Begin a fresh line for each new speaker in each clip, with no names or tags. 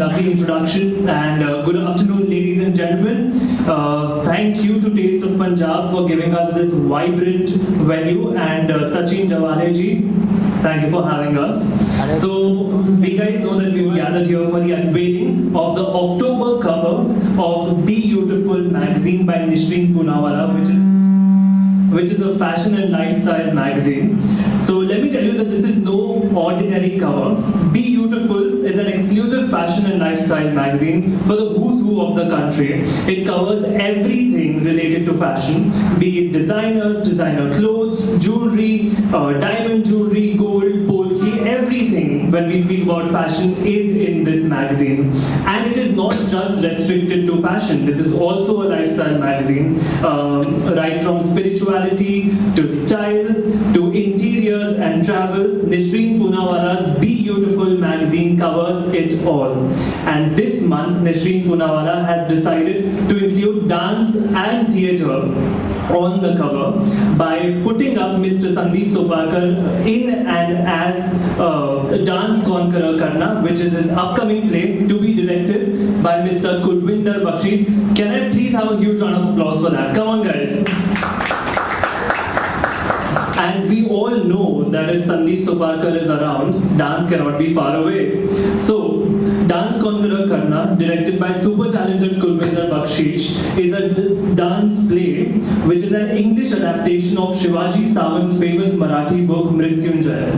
lovely introduction, and good afternoon, ladies and gentlemen. Thank you to Taste of Punjab for giving us this vibrant venue, and Sachin Jawale ji, thank you for having us. So, we guys know that we've gathered here for the unveiling of the October cover of Be Beautiful magazine by Nishreen Poonawalla, which is a fashion and lifestyle magazine. So let me tell you that this is no ordinary cover. Be Beautiful is an exclusive fashion and lifestyle magazine for the who's who of the country. It covers everything related to fashion, be it designers, designer clothes, jewelry, diamond jewelry, gold, polki, everything when we speak about fashion is in this magazine. And it is not just restricted to fashion. This is also a lifestyle magazine, right from spirituality to style to interiors and travel. Nishreen Poonawalla's Be Beautiful magazine covers it all. And this month, Nishreen Poonawalla has decided to include dance and theatre on the cover by putting up Mr. Sandeep Soparkar in and as Dance Conqueror Karna, which is his upcoming play to be directed by Mr. Kulvinder Bakshish. Can I please have a huge round of applause for that? Come on, guys. And we all know that if Sandeep Soparkar is around, dance cannot be far away. So, Dance Conqueror Karna, directed by super talented Kulvinder Bakshish, is a dance play which is an English adaptation of Shivaji Sawant's famous Marathi book Mrityunjay.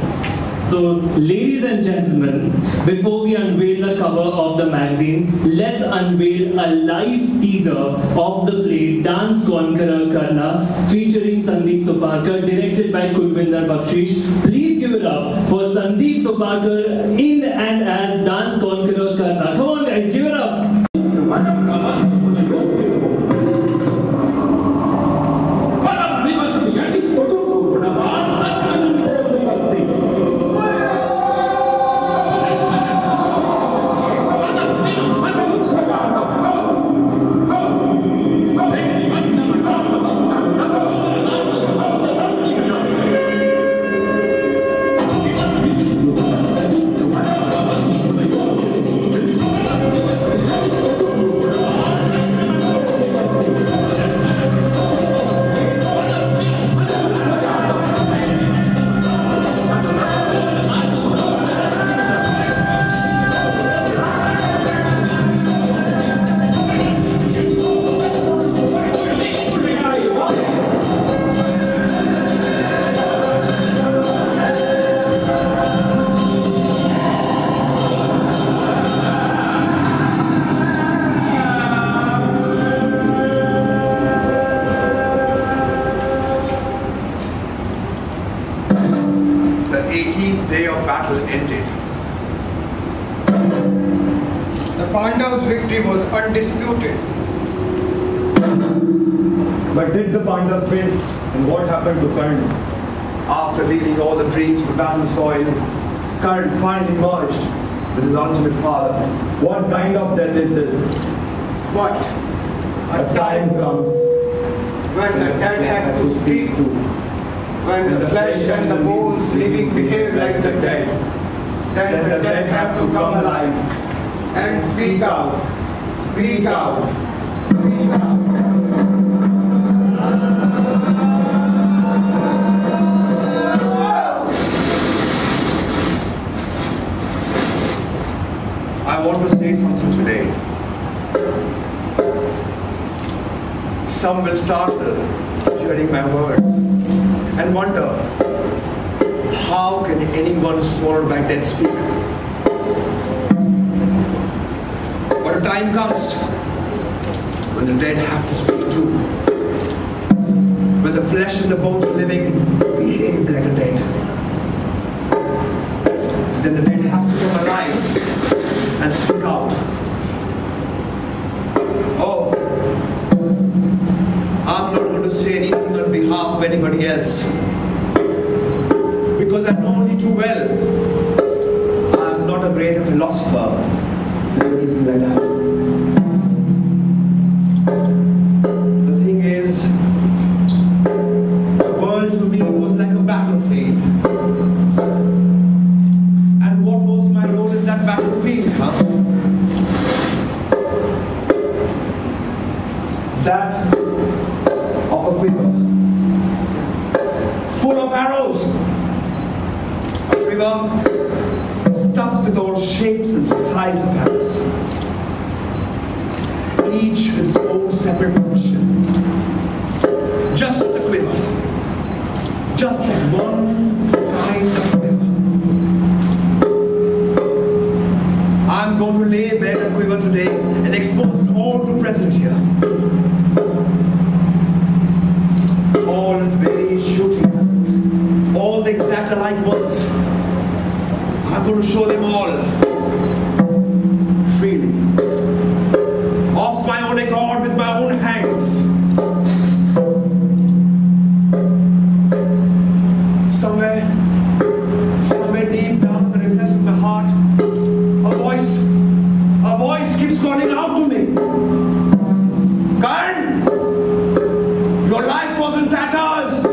So, ladies and gentlemen, before we unveil the cover of the magazine, let's unveil a live teaser of the play Dance Conqueror Karna, featuring Sandeep Soparkar, directed by Kulvinder Bakshish. Please give it up for Sandeep Soparkar in and as Dance Conqueror Karna. Come on, guys, give it up.
Undisputed. But did the Pandavas win? And what happened to Karna?
After leaving all the dreams for barren soil, Karna finally merged with his ultimate father.
What kind of death is this?
What?
A time comes
when the dead have to speak to, when the flesh and the bones living behave like the dead, then the dead have to come alive and speak out. Speak out. Speak out.
I want to say something today. Some will startle hearing my words and wonder, how can anyone swallowed by death speak? But a time comes when the dead have to speak too. When the flesh and the bones of living behave like the dead. Then the dead have to come alive and speak out. Oh, I'm not going to say anything on behalf of anybody else. Because I know only too well, I'm not a great philosopher or anything like that. The thing is, the world to me was like a battlefield. And what was my role in that battlefield, huh? quiver stuffed with all shapes and sizes of arrows, each with its own separate function. Just a quiver, just that one kind of quiver. I'm going to lay bare the quiver today and expose it all to present here. All its various shooting arrows, all the exact alike ones. I'm going to show them all freely, of my own accord, with my own hands. Somewhere deep down in the recess of my heart, a voice keeps calling out to me. Karan, your life was in tatters.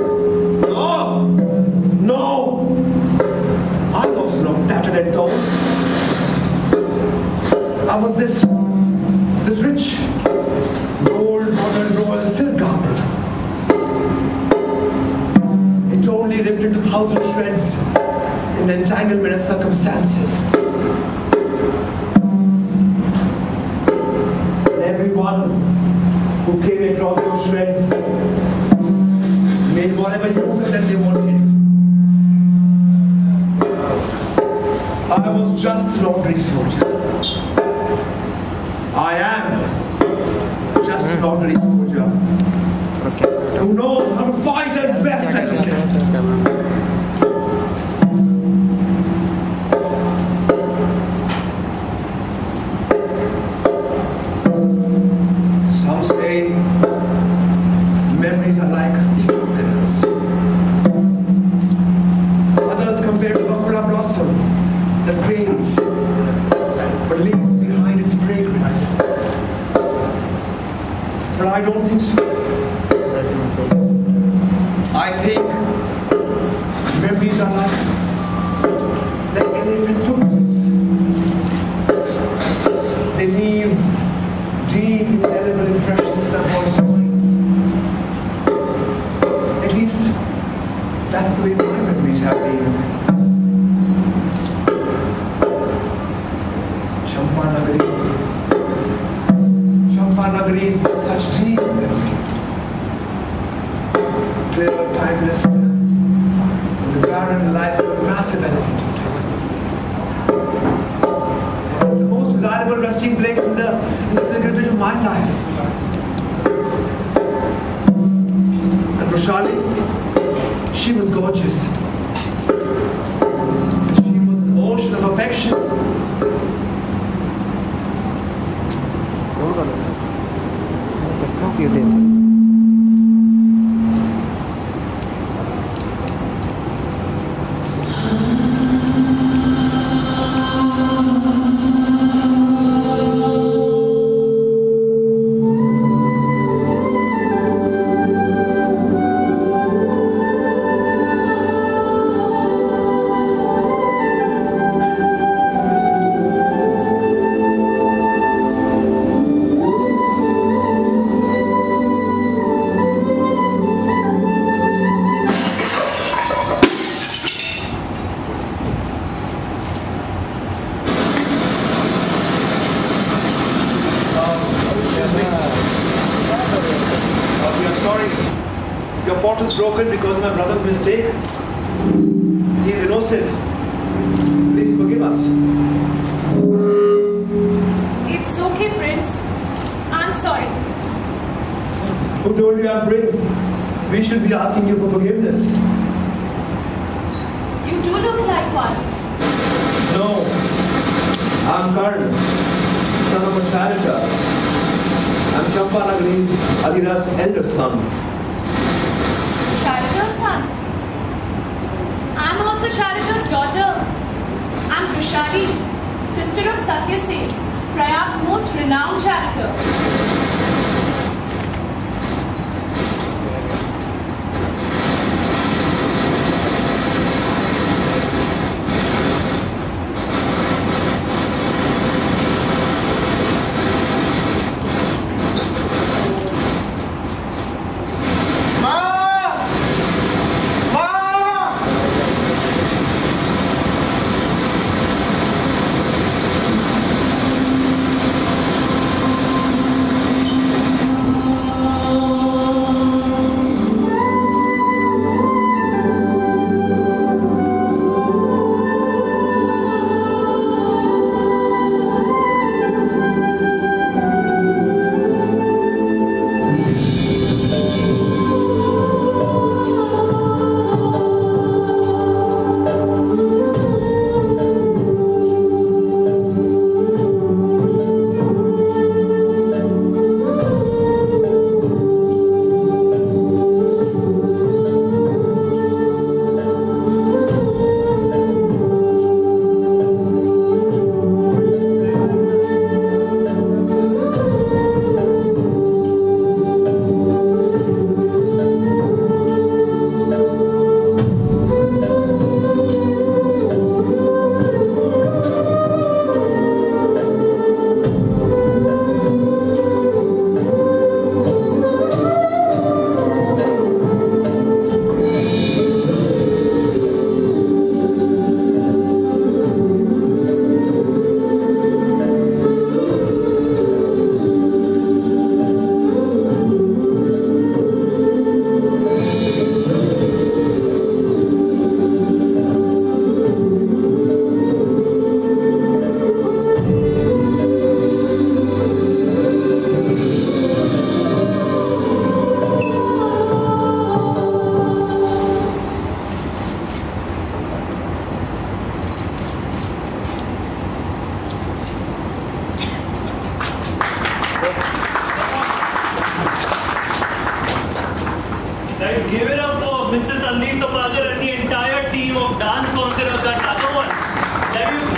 No, I was not tattered at all. I was this rich, gold modern royal silk garment. It only ripped into 1,000 shreds in the entanglement of circumstances. And everyone who came across those shreds made whatever use of them they wanted. I was just an ordinary soldier. I am just an ordinary soldier who knows how to fight as best as he can. Some say memories are like eagle feathers. Others compare to bakula blossom that fades but leaves behind its fragrance. But I don't think so. I think memories are like elephant footprints. They leave deep, indelible impressions in our hearts and minds. At least, that's the way my memories have been. Champanagari is such deep memory. Clear, timeless, and the barren life of a massive elephant of time. It's the most desirable resting place in the pilgrimage of my life. And Roshali, she was gorgeous. She was an ocean of affection.
You did.
Broken because of my brother's mistake. He is innocent. Please forgive us.
It's okay, Prince. I'm sorry.
Who told you I'm Prince? We should be asking you for forgiveness.
You do look like one.
No. I'm Karan, son of a charioteer. I'm Champanagari's Adira's elder son.
Charioteer's son. I'm also Charioteer's daughter. I'm Roshali, sister of Satyasen, Prayag's most renowned charioteer.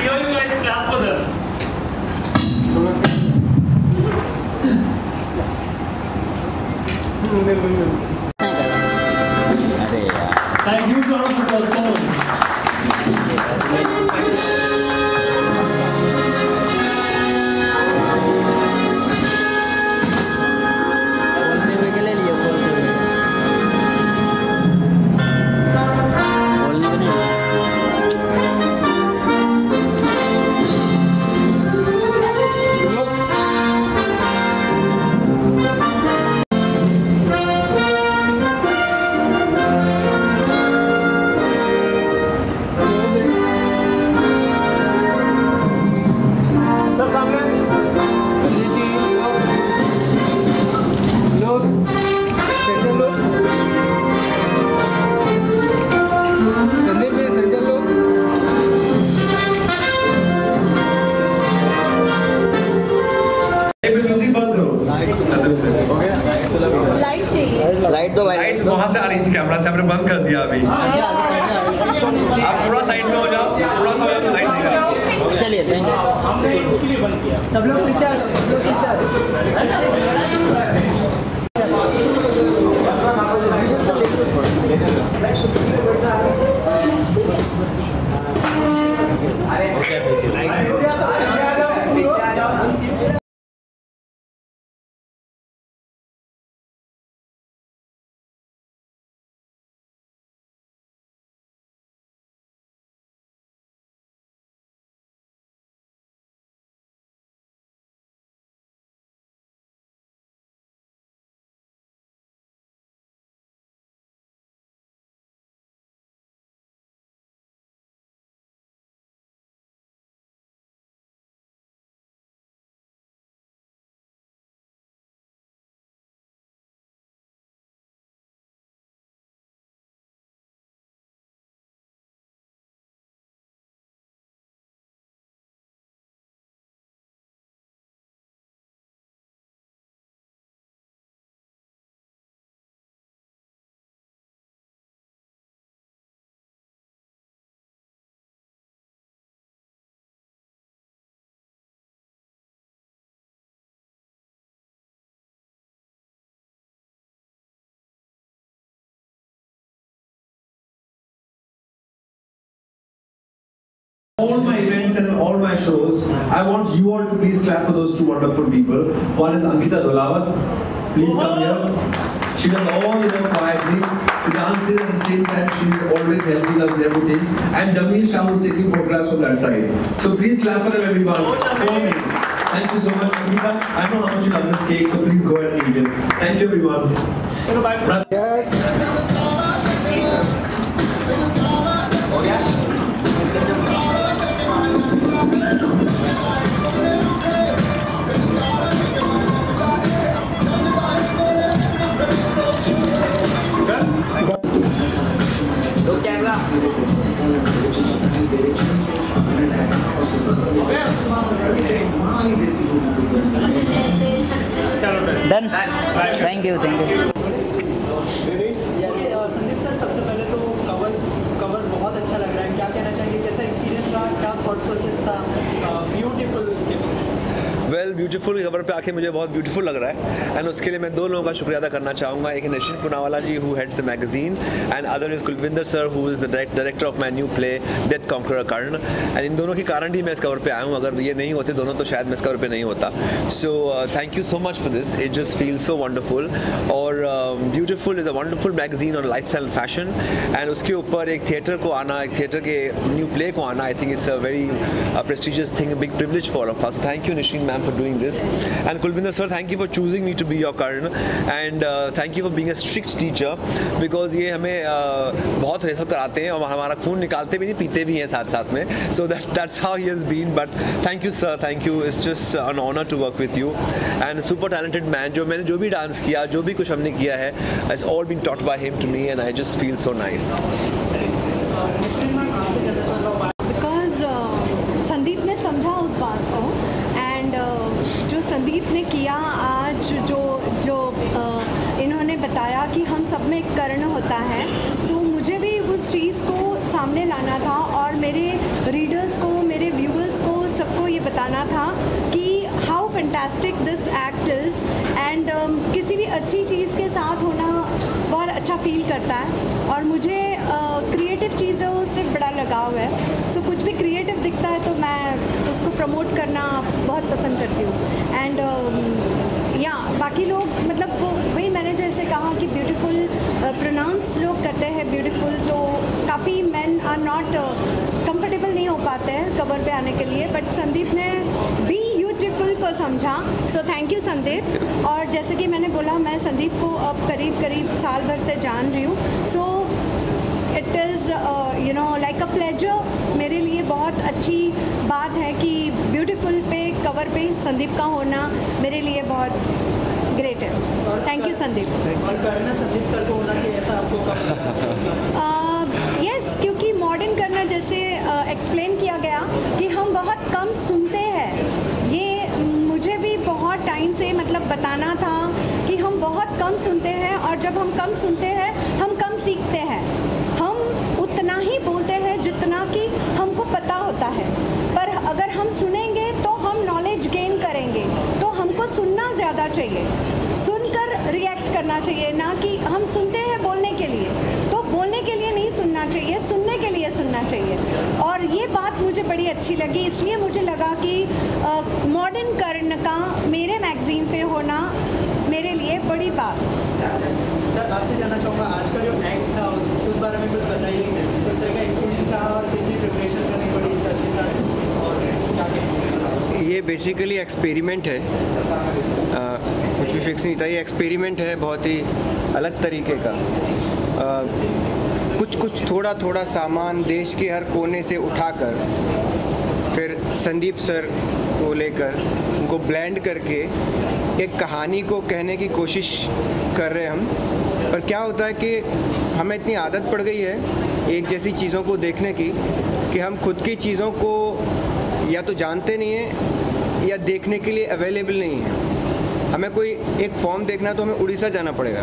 Here you guys clap for them.
अरे यार
Thank you for all the support.
बोलते हुए के ले लिए बोलते हुए बोलने को नहीं
लाइट चाहिए।
लाइट दो भाई
लाइट वहां से आ रही थी कैमरा से, हमने बंद कर दिया अभी। आप थोड़ा साइड में हो जाओ, थोड़ा सा हो जाओ तो लाइट दिखेगा।
चलिए थैंक यू
सब लोग पीछे आ जाओ, सब लोग पीछे आ
All my events and all my shows, I want you all to please clap for those two wonderful people. One is Ankita Dolawat. Please come here. She does all quietly. She dances at the same time. She is always helping us with everything. And Jamil Shah who's taking photographs from that side. So please clap for them, everyone. For me. Thank you so much, Ankita. I know how much you love this cake, so please go ahead and eat it. Thank you, everyone.
Done thank you
Sandeep sir, सबसे पहले तो cover बहुत अच्छा लग रहा है। क्या कहना चाहिए, कैसा एक्सपीरियंस रहा, क्या थॉट प्रोसेस था? ब्यूटीफुल
वेल ब्यूटीफुल खबर पे आके मुझे बहुत ब्यूटीफुल लग रहा है एंड उसके लिए मैं दो लोगों का शुक्रिया अदा करना चाहूँगा। एक Nishin Poonawalla ji who heads the magazine and other is Kulvinder sir who is the director of my new play death conqueror Karna. And इन दोनों के कारण ही मैं इस कवर पे आया हूँ। अगर ये नहीं होते दोनों तो शायद मैं इस कवर पे नहीं होता। So thank you so much for this, it just feel so wonderful. और beautiful is a wonderful magazine on lifestyle fashion and उसके ऊपर एक थिएटर को आना, एक थिएटर के न्यू प्ले को आना, I think it's a very prestigious thing, big privilege for all of us. Thank you Nishin ma'am for doing this and Kulvinder sir, thank you for choosing me to be your Karan and thank you for being a strict teacher because ये हमें बहुत wrestle कराते हैं और हमारा खून निकालते भी नहीं पीते भी हैं साथ साथ में, so that's how he has been. But thank you sir, thank you, it's just an honor to work with you and super talented man. जो मैंने जो भी डांस किया, जो भी कुछ हमने किया है, it's all been taught by him to me and I just feel so nice.
Because Sandeep ने समझा उस बात को एंड जो संदीप ने किया आज, जो इन्होंने बताया कि हम सब में एक कर्ण होता है, सो मुझे भी उस चीज़ को सामने लाना था और मेरे रीडर्स को, मेरे व्यूअर्स ये बताना था कि how fantastic this act is and किसी भी अच्छी चीज़ के साथ होना बहुत अच्छा फील करता है और मुझे क्रिएटिव चीज़ों से बड़ा लगाव है। सो कुछ भी क्रिएटिव दिखता है तो मैं उसको प्रमोट करना बहुत पसंद करती हूँ एंड या बाकी लोग मतलब वही मैंने जैसे कहा कि ब्यूटीफुल प्रोनाउंस लोग करते हैं ब्यूटीफुल, तो काफ़ी मेन आर नॉट कंफर्टेबल नहीं हो पाते हैं कवर पे आने के लिए, बट संदीप ने बी ब्यूटीफुल को समझा। सो थैंक यू संदीप। और जैसे कि मैंने बोला मैं संदीप को अब करीब साल भर से जान रही हूँ। So it is you know like a pleasure, मेरे लिए बहुत अच्छी बात है कि ब्यूटीफुल पे कवर पे संदीप का होना मेरे लिए बहुत ग्रेट है। Thank you Sandeep.
और करना संदीप सर को होना चाहिए ऐसा आपको कब?
यस, क्योंकि मॉडर्न करना जैसे एक्सप्लेन किया गया कि हम बहुत कम सुनते हैं, ये मुझे भी बहुत टाइम से मतलब बताना था कि हम बहुत कम सुनते हैं और जब हम कम सुनते हैं हम कम सीखते हैं। हम उतना ही बोलते हैं जितना कि हमको पता होता है, पर अगर हम सुनेंगे तो हम नॉलेज गेन करेंगे। तो हमको सुनना ज़्यादा चाहिए, सुनकर रिएक्ट करना चाहिए, ना कि हम सुनते हैं बोलने के लिए, तो बोलने के लिए नहीं सुनना चाहिए, सुनने के लिए सुनना चाहिए। और ये बात मुझे बड़ी अच्छी लगी, इसलिए मुझे लगा कि मॉडर्न कर्ण का मेरे मैगज़ीन पे होना मेरे लिए बड़ी बात।
सर आपसे जानना चाहूँगा आज का जो एक्ट था उस बारे में कुछ बताइए, किस तरह का एक्सपीरियंस रहा और कितनी प्रिपरेशन करनी पड़ी सर के साथ और क्या कहते?
ये बेसिकली एक्सपेरिमेंट है, कुछ भी फिक्स नहीं था। ये एक्सपेरिमेंट है बहुत ही अलग तरीके का। कुछ थोड़ा सामान देश के हर कोने से उठाकर फिर संदीप सर को लेकर उनको ब्लेंड करके एक कहानी को कहने की कोशिश कर रहे हैं हम। और क्या होता है कि हमें इतनी आदत पड़ गई है एक जैसी चीज़ों को देखने की कि हम खुद की चीज़ों को या तो जानते नहीं हैं या देखने के लिए अवेलेबल नहीं है। हमें कोई एक फॉर्म देखना है तो हमें उड़ीसा जाना पड़ेगा,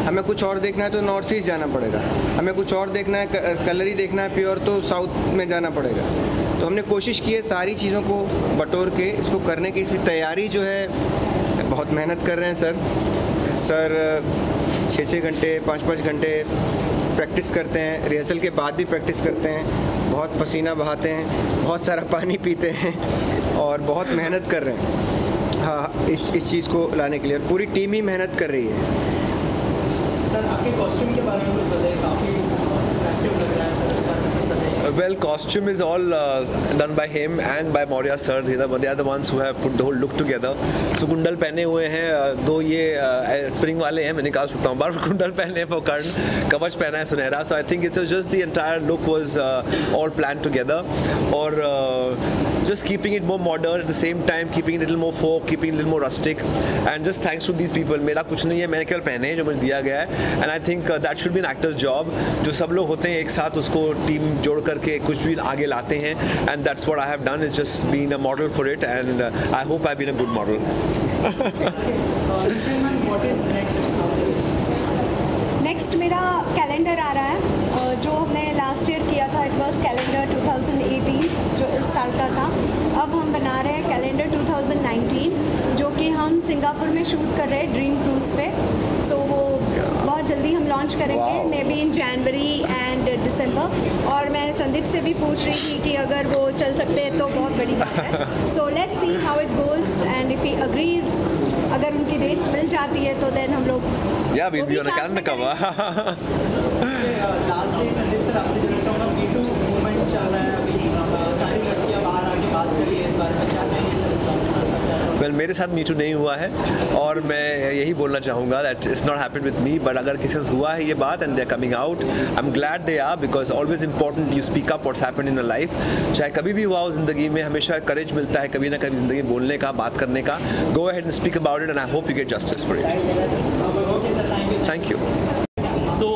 हमें कुछ और देखना है तो नॉर्थ ईस्ट जाना पड़ेगा, हमें कुछ और देखना है कलरी देखना है प्योर तो साउथ में जाना पड़ेगा। तो हमने कोशिश की है सारी चीज़ों को बटोर के इसको करने की। इसकी तैयारी जो है बहुत मेहनत कर रहे हैं सर 6-6 घंटे 5-5 घंटे प्रैक्टिस करते हैं, रिहर्सल के बाद भी प्रैक्टिस करते हैं, बहुत पसीना बहाते हैं, बहुत सारा पानी पीते हैं और बहुत मेहनत कर रहे हैं हाँ इस चीज़ को लाने के लिए। और पूरी टीम ही मेहनत कर रही है।
सर आपके कॉस्ट्यूम के बारे में कुछ बताइए, काफ़ी अट्रैक्टिव लग रहा है sir.
Well, costume is all done by him and by Maurya sir. They are the ones who have put the whole look together. So कुंडल पहने हुए हैं, दो ये स्प्रिंग वाले हैं, मैं निकाल सकता हूँ बार। कुंडल पहने हैं for कर्ण, कवच पहना है सुनहरा. So I think it's just the entire look was all planned together. और just keeping it more modern at the same time, keeping it a little more folk, keeping it a little more rustic. And just thanks to these people. मेरा कुछ नहीं है, मैंने केवल पहने हैं जो मुझे दिया गया है. And I think that should be an actor's job. जो सब लोग होते हैं एक साथ उसको टीम जोड़ करके कुछ भी आगे लाते हैं. And that's what I have done, is just being a model for it. And I hope I've been a good model.
What is
next मेरा कैलेंडर आ रहा है जो हमने लास्ट ईयर किया था, इट वाज कैलेंडर 2018 जो इस साल का था। अब हम बना रहे हैं कैलेंडर 2019 जो कि हम सिंगापुर में शूट कर रहे हैं ड्रीम क्रूज़ पे। सो वो बहुत जल्दी हम लॉन्च करेंगे, may be in January and दिसंबर। और मैं संदीप से भी पूछ रही थी कि अगर वो चल सकते हैं तो बहुत बड़ी बात है। So let's see how it goes and if he agrees, अगर उनकी डेट्स मिल जाती है तो देन हम लोग
we'll be on a calendar cover.
Lastly Sandeep sir आपसे जानना चाहूँगा, मी टू मूवमेंट चल रहा है अभी, सारी लड़कियाँ बाहर आके बात कर रही है इस बारे में, क्या कहेंगे सर?
Well, मेरे साथ मीटू नहीं हुआ है और मैं यही बोलना चाहूँगा that it's not happened with me, but अगर किसी से हुआ है ये बात and they're coming out, I'm glad they are, because always important you speak up what's happened in your life. चाहे कभी भी हुआ हो ज़िंदगी में, हमेशा करेज मिलता है कभी ना कभी ज़िंदगी बोलने का, बात करने का. Go ahead and speak about it and I hope you get justice for it. Thank you.
So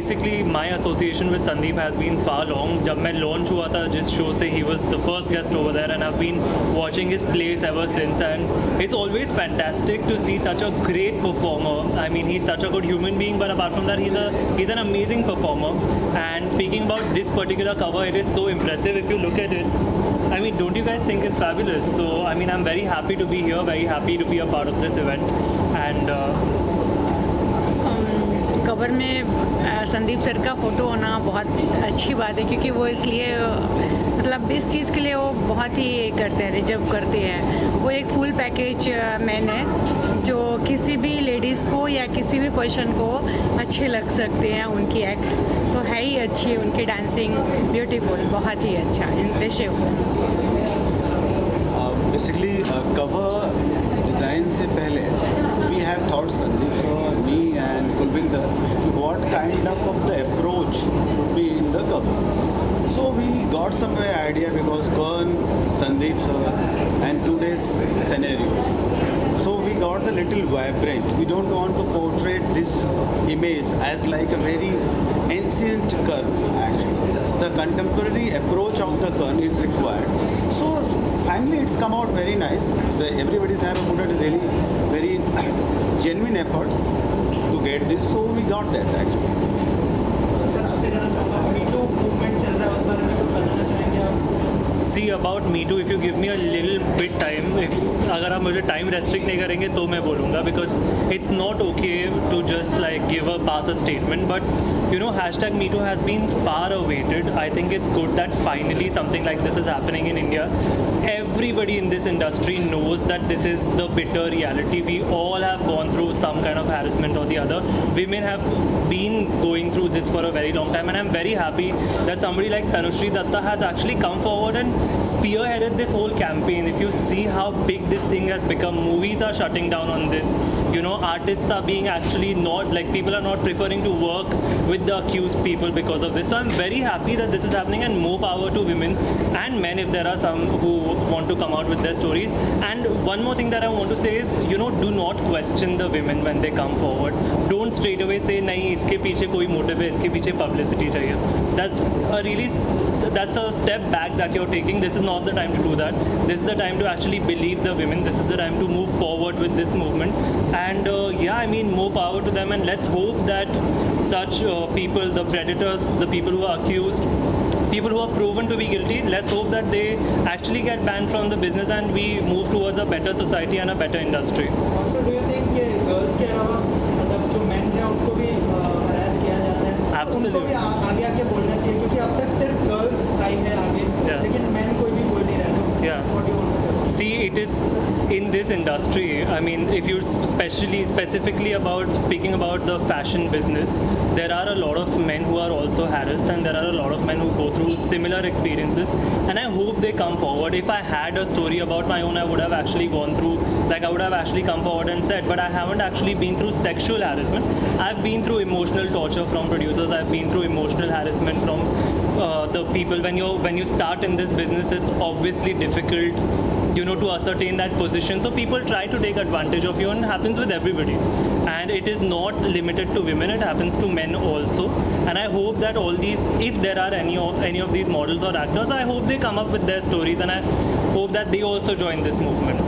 basically my association with Sandeep has been far long. जब मैं launch हुआ था जिस show से, he was the first guest over there, and I've been watching his plays ever since. And it's always fantastic to see such a great performer. I mean, he's such a good human being, but apart from that, he's an amazing performer. And speaking about this particular cover, it is so impressive if you look at it. I mean, don't you guys think it's fabulous? So, I mean, I'm very happy to be here, very happy to be a part of this event. And
cover में Sandeep sir का photo होना बहुत अच्छी बात है, क्योंकि वो इसलिए मतलब इस चीज़ के लिए वो बहुत ही करते हैं, रिजर्व करते हैं। वो एक फुल पैकेज मैन है जो किसी भी लेडीज़ को या किसी भी पर्सन को अच्छे लग सकते हैं। उनकी एक्ट तो है ही अच्छी, उनकी डांसिंग ब्यूटीफुल, बहुत ही अच्छा, इम्प्रेसिव।
बेसिकली कवर डिज़ाइन से पहले we have thought, Sandeep sir, me and Kulvinder, what kind of the approach would be in the cover. So we got some idea because Karan, Sandeep sir, and today's scenarios. So we got the little vibrant. We don't want to portray this image as like a very ancient Karan. Actually, the contemporary approach of the Karan is required. So finally, it's come out very nice. Everybody's have put a really very genuine effort to get this. So we got that actually.
Sir आपसे जानना चाहूँगा, Me Too movement चल रहा है, उस बारे में कुछ बताना चाहेंगे आप?
See, about Me Too, if you give me a little bit time, अगर आप मुझे टाइम रेस्ट्रिक्ट नहीं करेंगे तो मैं बोलूँगा, because it's not okay to just like pass a statement, but you know, hashtag Me Too has been far awaited. I think it's good that finally something like this is happening in India. Everybody in this industry knows that this is the bitter reality. We all have gone through some kind of harassment or the other. Women have been going through this for a very long time, and I'm very happy that somebody like Tanushree Datta has actually come forward and spearheaded this whole campaign. If you see how big this thing has become, movies are shutting down on this. You know, artists are being actually not, like, people are not preferring to work with the accused people because of this. So I'm very happy that this is happening, and more power to women and men if there are some who want to come out with their stories. And one more thing that I want to say is, you know, do not question the women when they come forward. Don't straight away say, nahi, iske piche koi motive hai, iske piche publicity chahiye. That's a step back that you're taking. This is not the time to do that. This is the time to actually believe the women. This is the time to move forward with this movement. And yeah, I mean, more power to them. And let's hope that such people, the predators, the people who are accused, people who are proven to be guilty, let's hope that they actually get banned from the business and we move towards a better society and a better industry.
Also, do you think कि girls के अलावा मतलब जो men हैं उनको भी harass किया जाता है?
Absolutely.
उनको भी आगे आके बोलना चाहिए, क्योंकि अब तक सिर्फ girls आई है आगे, लेकिन men कोई भी बोल नहीं रहा है.
Yeah.
What do you want to say?
See, it is in this industry, I mean, if you're specifically about speaking about the fashion business, there are a lot of men who are also harassed, and there are a lot of men who go through similar experiences, and I hope they come forward. If I had a story about my own, I would have actually gone through, like I would have actually come forward and said, but I haven't actually been through sexual harassment. I've been through emotional torture from producers. I've been through emotional harassment from the people. When you start in this business, it's obviously difficult, you know, to ascertain that position. So people try to take advantage of you, and it happens with everybody. And it is not limited to women, it happens to men also. And I hope that all these, if there are any of these models or actors, I hope they come up with their stories, and I hope that they also join this movement.